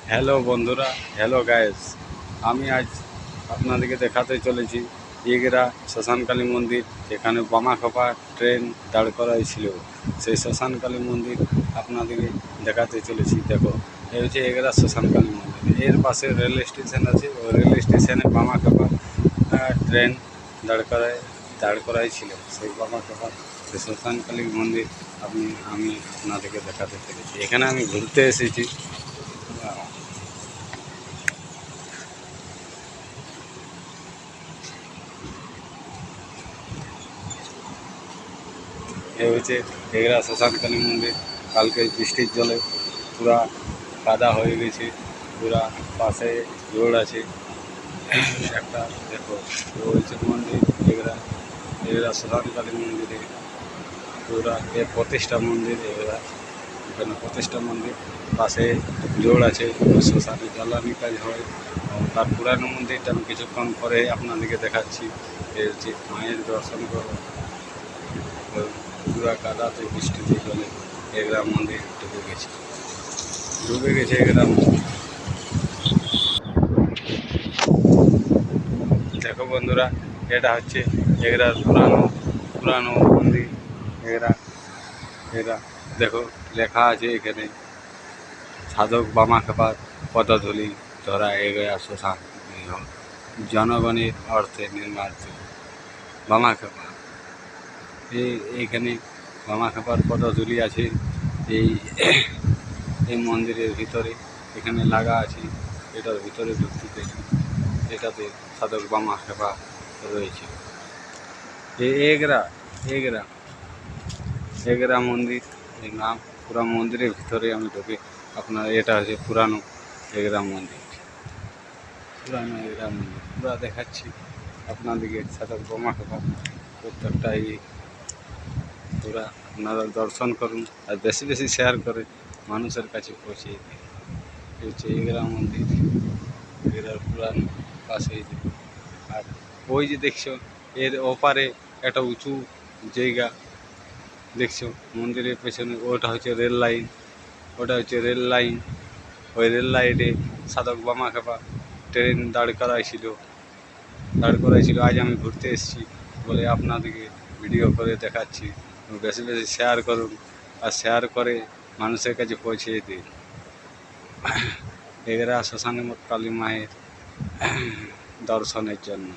Hello বন্ধুরা, hello guys. আমি আজ আপনাদেরকে দেখাতে চলেছি এগরা শ্মশানকালী মন্দির, যেখানে বামাখপা ট্রেন দাঁড় করাই ছিল। সেই শ্মশানকালী মন্দির আপনাদেরকে দেখাতে চলেছি। দেখো, এই হচ্ছে এগরা শ্মশানকালী মন্দির। এর পাশে রেল স্টেশন আছে। ওই রেল স্টেশনে বামাখপা ট্রেন দাঁড় করাই ছিল। সেই বামাখপা সেই শ্মশানকালী মন্দির আমি আপনাদেরকে দেখাতে চলেছি। এখানে আমি ঘুরতে এসেছি। এ হচ্ছে এগরা শ্মশানকালী মন্দির। কালকে বৃষ্টির জলে পুরা কাদা হয়ে গেছে। পুরা পাশে রোড আছে একটা। দেখো, হচ্ছে মন্দির এগরা এগরা শ্মশানকালী মন্দিরে পুরা প্রতিষ্ঠা মন্দির এগরা। এখানে প্রতিষ্ঠা মন্দির পাশে জোড় আছে। শ্মশানে জ্বালানি কাজ হয়। তার পুরানো মন্দিরটা আমি কিছুক্ষণ পরে আপনাদেরকে দেখাচ্ছি। এর যে মায়ের দর্শন করো, পুরা কাদাতে বৃষ্টিতে জলে এগরা মন্দির ডুবে গেছে এগরা মন্দির। দেখো বন্ধুরা, এটা হচ্ছে এগরার পুরানো মন্দির এগরা। এরা দেখো, লেখা আছে এখানে সাধক বামাখেপার পদধূলি ধরা এগরা শ্মশান জনগণের অর্থে নির্মিত বামাখেপা। এইখানে বামাখেপার পদধূলি আছে এই এই মন্দিরের ভিতরে। এখানে লাগা আছে, এটার ভিতরে ঢুকতে এটাতে সাধক বামাখেপা রয়েছে। এগরা এগরা এগরা মন্দির এই নাম। পুরা মন্দিরের ভিতরে আমি ঢুকে আপনার, এটা হচ্ছে পুরানো এগরা মন্দির। পুরানো এগরা মন্দির পুরা দেখাচ্ছি আপনাদেরকে। সাধক বামাখেপা প্রত্যেকটা পুরা আপনারা দর্শন করুন আর বেশি বেশি শেয়ার করে মানুষের কাছে পৌঁছে দিন। এই হচ্ছে এগরা মন্দির এগরার পুরানো পাশে। আর ওই যে দেখছো এর ওপারে একটা উঁচু জায়গা দেখছো মন্দিরের পেছনে, ওটা হচ্ছে রেল লাইন। ওটা হচ্ছে রেল লাইন। ওই রেল লাইনে সাধক বামাখেপা ট্রেন দাঁড় করাইছিল। আজ আমি ঘুরতে এসেছি বলে আপনাদেরকে ভিডিও করে দেখাচ্ছি। বেশি বেশি শেয়ার করুন আর শেয়ার করে মানুষের কাছে পৌঁছে দিন। এগরা শ্মশানে কালী মায়ের দর্শনের জন্য।